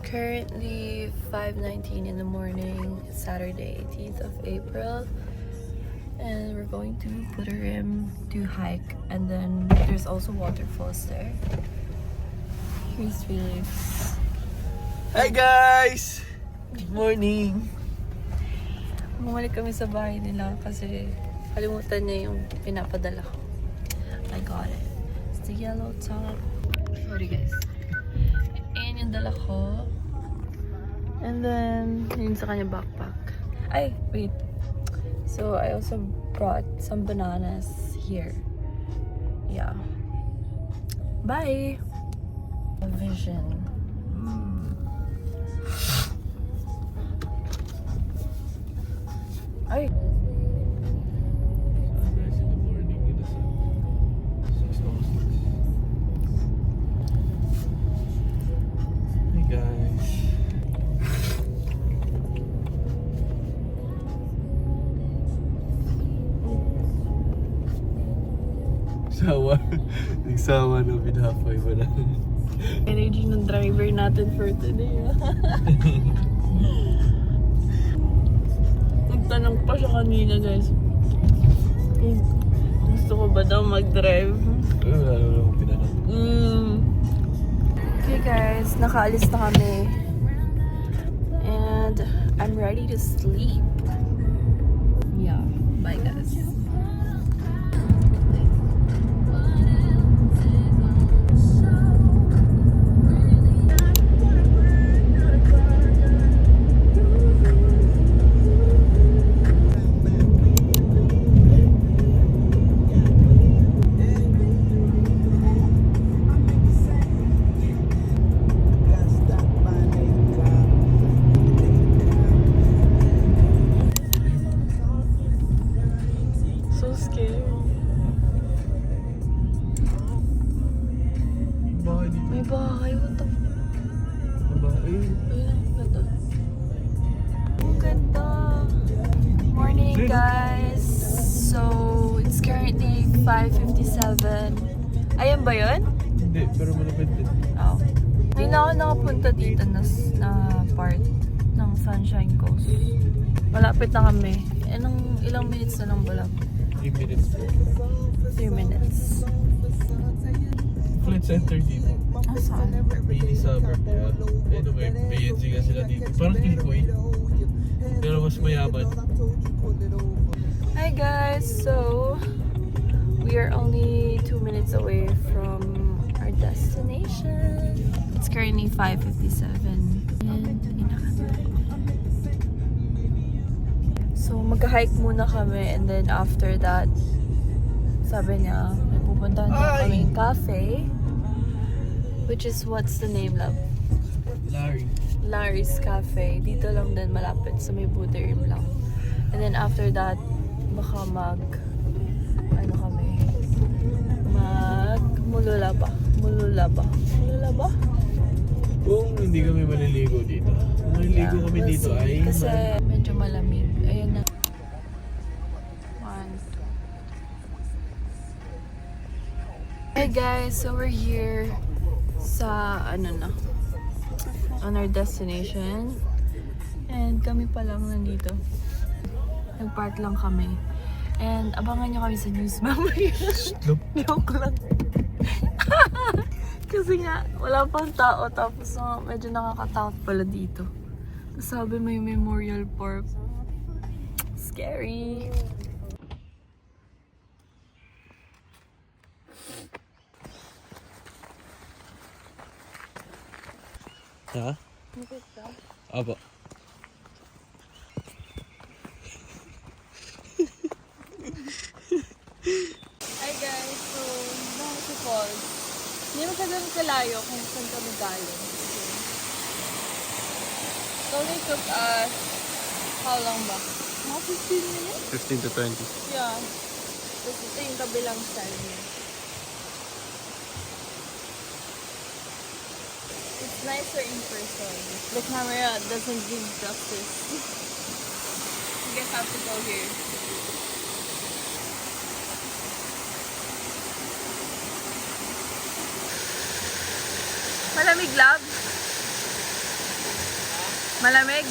Currently 5:19 in the morning, Saturday 18th of April, and we're going to Puturim to hike, and then there's also waterfalls there. Here's Felix. Hi guys! Good morning! Bumalik kami sa bahay nila kasi kalimutan niya yung pinapadala ko. I got it. It's the yellow top. Sorry guys. Ayan yung dala ko. And then, yun sa kanya backpack. Ay, wait. So, I also brought some bananas here. Yeah. Bye! Vision. Ay! Sunrise in the morning in the sun. 6:06. Hey guys! Nagsawa na halfway pa lang. Energy ng driver natin for today. Nagtanong pa siya kanina guys. Gusto ko ba daw mag-drive? Wala naman akong pinanong. Okay guys, nakaalis na kami. And I'm ready to sleep. Yeah, bye guys. So scary. Bahay dito. May bahay, what the f***? Bahay. Ayun, ganda. Ang ganda. Morning guys. So, it's currently 5:57. Ayan ba yun? Hindi, pero malapit din. Oh. Ngayon ako nakapunta dito na part ng Sunshine Coast. Malapit na kami. Ilang minutes na lang ba lang? 3 minutes po. 3 minutes. Flight center dito. Ah, saan? Mini suburb niya. Anyway, PNG nga sila dito. Parang Kilcoy. Pero mas mayaman. Hi guys! So, we are only 2 minutes away from our destination. It's currently 5:57 and inakanta ko. So, mag-hike muna kami and then after that, sabi niya, may pupuntahan na kaming cafe. Which is, what's the name, love? Larry's Cafe. Dito lang din malapit sa may Puturim lang. And then after that, baka mululaba. Kung hindi kami maliligo dito. Kung maliligo kami we'll dito see. ay... Kasi medyo malamig. Ayun na. One. Hey guys, so we're here sa on our destination. And kami pa lang nandito. Nag-park lang kami. And abangan nyo kami sa news mamaya. Joke lang. Kasi nga, wala pang tao. Tapos medyo nakakatakot pala dito. Tapos sabi may memorial park. Scary. Ha? Apo. Hi guys, so Bangko Falls. Hindi masyadong kalayo kung saan kami galing. It only took us, how long ba? Mga 15 minutes? 15 to 20. Yeah. Tapos ito yung kabilang side niya. It's nicer in person. The camera doesn't give justice. You guys have to go here. Malamig, love? Malamig?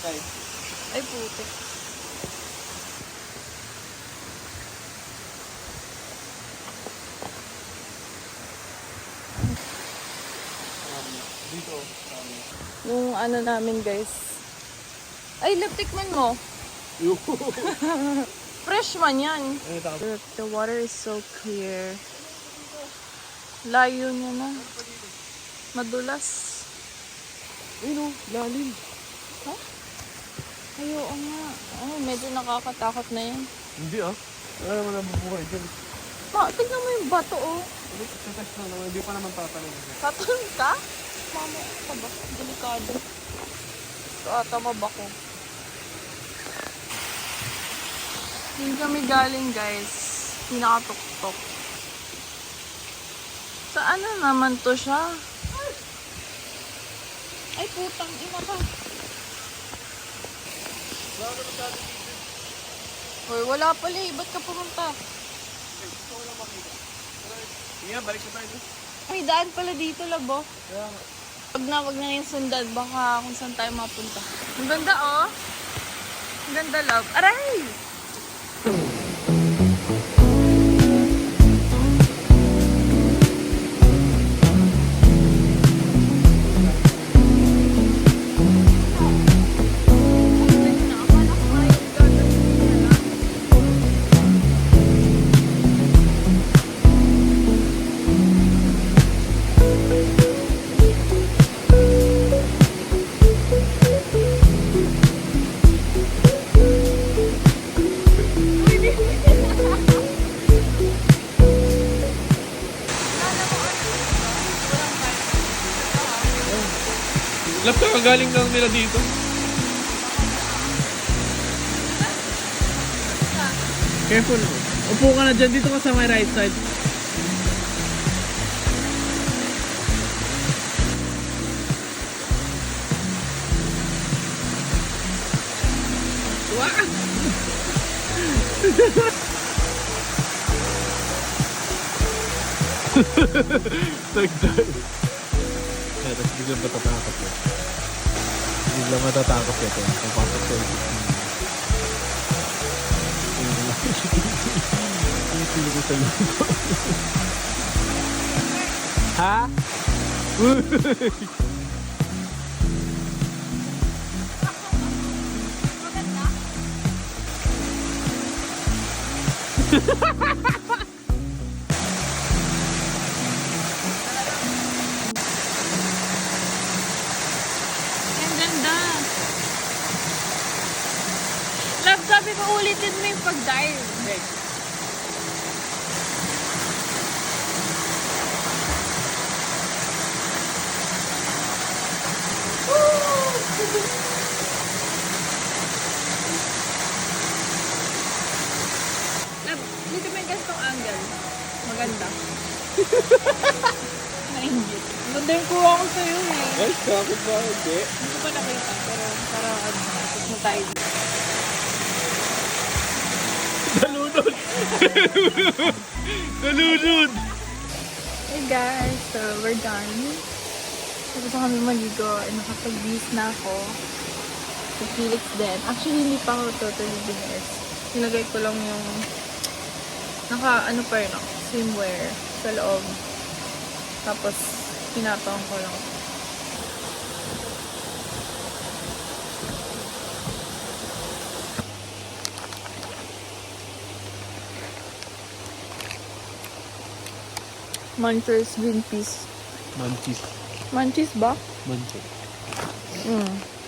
Ay, puti. Dito. Yung ano namin, guys. Ay, tikman mo. Fresh man yan. Look, the water is so clear. Layo niya na. Madulas. Ayun o, lalim. Ha? Ay, oo nga. Oh, medyo nakakatakot na yan. Hindi ah. Wala naman nabubuhay dyan. Tignan mo yung bato, oh. Test na naman, hindi pa naman tatanong. Tatanong ka? Mama, ka ba? Delikado. Ito ata mabako. Hindi kami galing, guys. Pinakatuktok. Saan na naman to siya? Ay, putang ina ka. Hoy, wala pala eh. Ba't ka pumunta? Sige, balik na tayo. May daan pala dito, labo. Wag na yung sundan. Baka kung saan tayo mapunta. Ang ganda, oh. Ang ganda, love. Aray! Lap ka, galing lang nila dito. Careful. Upo ka na dyan. Dito ka sa my right side. Nag-dive. Tapos biglang matatakot yun. Biglang matatakot yun. Papasok sa isip. Ang sino ko sa'yo. Ha? Ang ganda. Love, sabi ko ulitin mo yung pag-dive. Love, dito mo yung gastong angle. Maganda. Nainggit. Maganda yung kuha ko sa'yo eh. Ay, sakit ba? Hindi. Hindi ko pa nakita, pero para tapos na tayo. Nalunod! Nalunod! Hey guys, so we're done. Tapos na kami maligo, nakapag-bis na ako. Sa Felix din. Actually, hindi pa ako totally binis. Sinagay ko lang yung ano pa rin ako, swimwear sa loob. Tapos, pinatong ko lang. Munchers green peas. Manchis. Munchies ba? Manchis.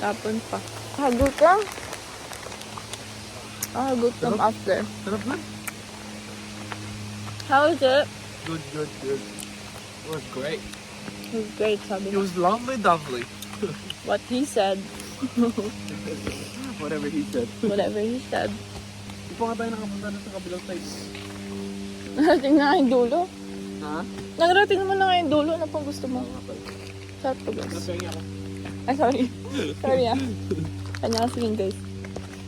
Tapon pa. Hagot lang. Hagot them after. Sarap na. How is it? Good, good, good. It was great. It was great, sabi It niya. was lovely. What he said. Whatever he said. Whatever he said. Di pa nga tayo nakapunta na sa kabilang side. Narating na yung dulo. Ha? Narating naman na yung dulo. Ano pang gusto mo? Sarap to guys. Nasaya ako. Ay, sorry. Sorry ah. Kanya kasi yun guys.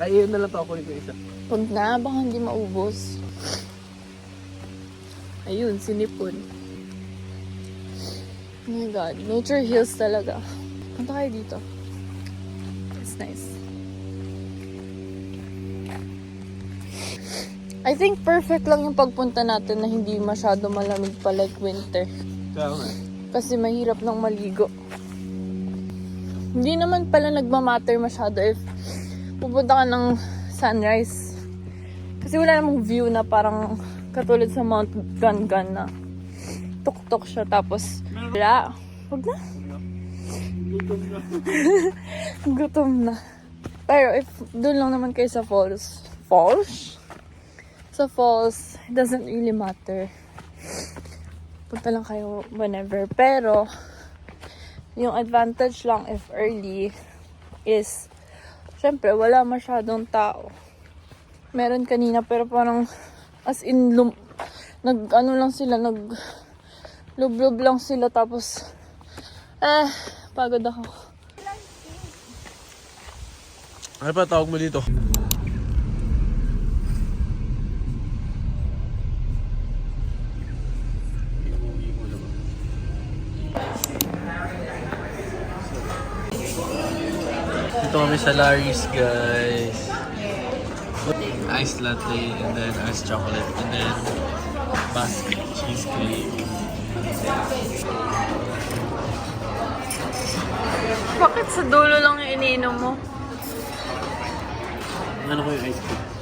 Ay, yun na lang to ako nito isa. Huwag na, baka hindi maubos. Ayun, sinipon. Oh my God, nature hills talaga. Punta kayo dito. It's nice. I think perfect lang yung pagpunta natin na hindi masyado malamig pa like winter. Kasi mahirap nang maligo. Hindi naman pala nagmamatter masyado if pupunta ka ng sunrise. Kasi wala namang view na parang katulad sa Mount Gangan na tuk-tuk siya tapos wala. Huwag na. Gutom na. Pero if doon lang naman kayo sa falls. Falls? Sa falls, it doesn't really matter. Punta lang kayo whenever. Pero, yung advantage lang if early is, syempre, wala masyadong tao. Meron kanina, pero parang, as in, nag-ano lang sila, nag-lub-lub lang sila, tapos, pagod ako. Ano pa tawag mo dito? Ito kami sa Larry's, guys. Iced latte, and then iced chocolate, and then basket cheesecake. Bakit sa dulo lang yung iniinom mo? Ano ko yung ice cream?